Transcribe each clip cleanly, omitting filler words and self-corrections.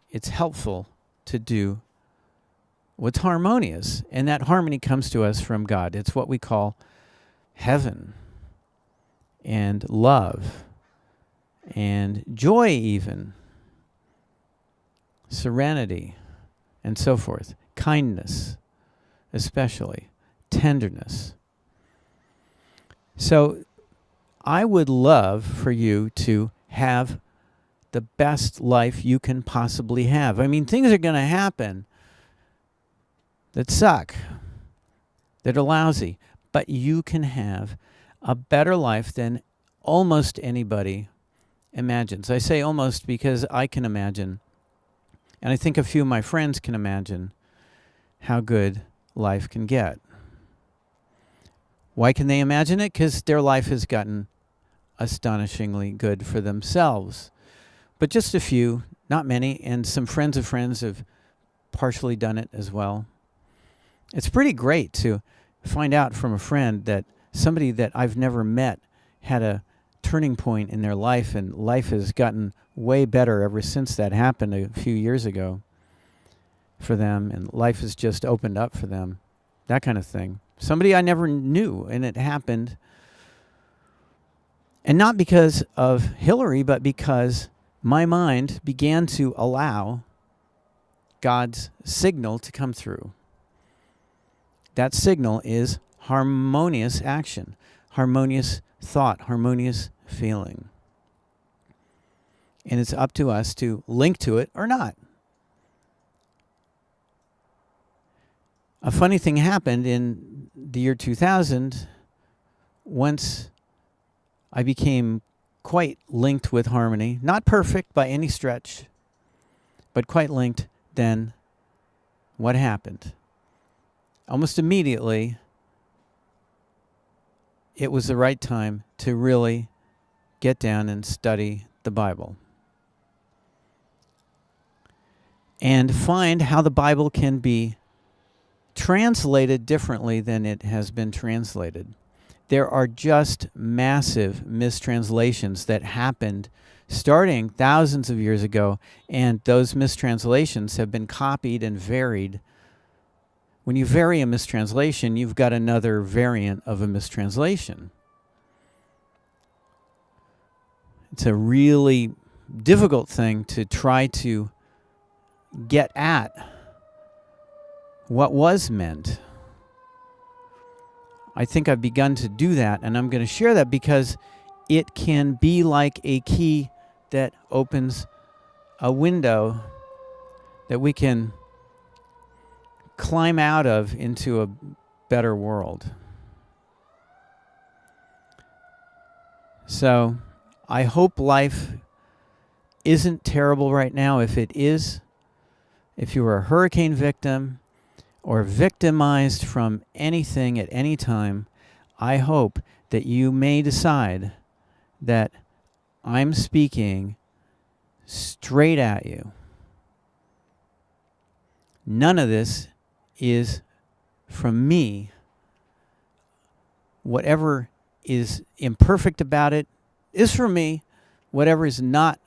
it's helpful to do what's harmonious. And that harmony comes to us from God. It's what we call heaven and love and joy, even serenity and so forth, kindness especially, tenderness. So I would love for you to have the best life you can possibly have. I mean, things are going to happen that suck, that are lousy, but you can have a better life than almost anybody imagines. I say almost because I can imagine, and I think a few of my friends can imagine how good life can get. Why can they imagine it? Because their life has gotten astonishingly good for themselves. But just a few, not many, and some friends of friends have partially done it as well. It's pretty great to find out from a friend that somebody that I've never met had a turning point in their life, and life has gotten way better ever since that happened a few years ago for them, and life has just opened up for them, that kind of thing. Somebody I never knew, and it happened. And not because of Hillary, but because my mind began to allow God's signal to come through. That signal is harmonious action, harmonious thought, harmonious feeling. And it's up to us to link to it or not. A funny thing happened in the year 2000 once I became quite linked with harmony. Not perfect by any stretch, but quite linked. Then what happened? Almost immediately, it was the right time to really get down and study the Bible and find how the Bible can be translated differently than it has been translated. There are just massive mistranslations that happened starting thousands of years ago, and those mistranslations have been copied and varied. When you vary a mistranslation, you've got another variant of a mistranslation. It's a really difficult thing to try to get at what was meant. I think I've begun to do that, and I'm going to share that because it can be like a key that opens a window that we can climb out of into a better world. So I hope life isn't terrible right now. If it is, if you are a hurricane victim or victimized from anything at any time, I hope that you may decide that I'm speaking straight at you. None of this is from me. Whatever is imperfect about it is from me. Whatever is not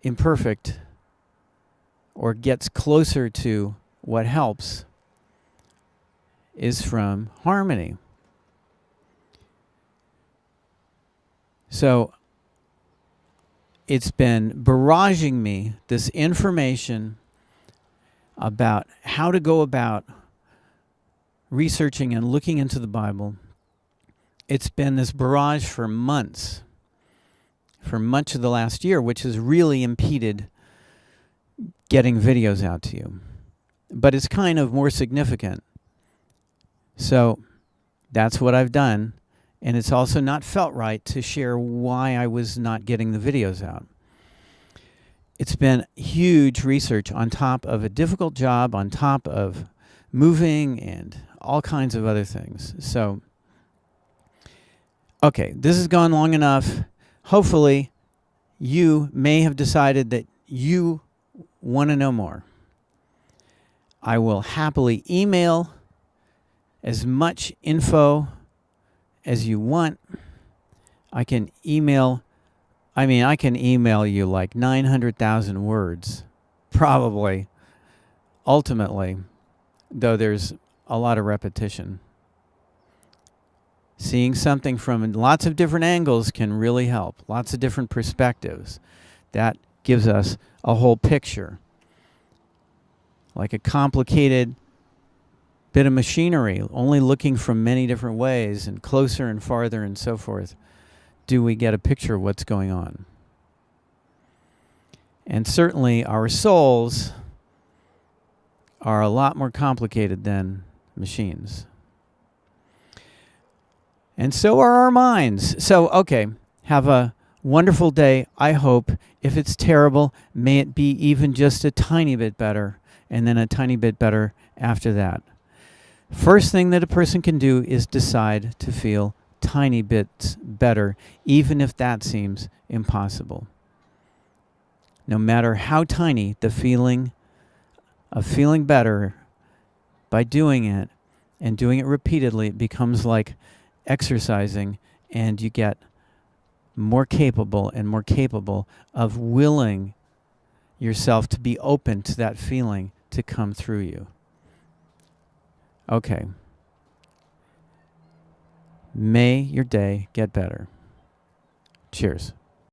imperfect or gets closer to what helps is from harmony. So it's been barraging me, this information about how to go about researching and looking into the Bible. It's been this barrage for months, for much of the last year, which has really impeded getting videos out to you. But it's kind of more significant. So that's what I've done. And it's also not felt right to share why I was not getting the videos out. It's been huge research on top of a difficult job, on top of moving and all kinds of other things. So, okay, this has gone long enough. Hopefully, you may have decided that you want to know more. I will happily email as much info as you want. I can email I mean, I can email you like 900,000 words, probably, ultimately, though there's a lot of repetition. Seeing something from lots of different angles can really help, lots of different perspectives. That gives us a whole picture. Like a complicated bit of machinery, only looking from many different ways and closer and farther and so forth, do we get a picture of what's going on. And certainly our souls are a lot more complicated than machines. And so are our minds. So, okay, have a wonderful day, I hope. If it's terrible, may it be even just a tiny bit better, and then a tiny bit better after that. First thing that a person can do is decide to feel tiny bits better, even if that seems impossible. No matter how tiny, the feeling of feeling better by doing it and doing it repeatedly, it becomes like exercising, and you get more capable and more capable of willing yourself to be open to that feeling to come through you. Okay. May your day get better. Cheers.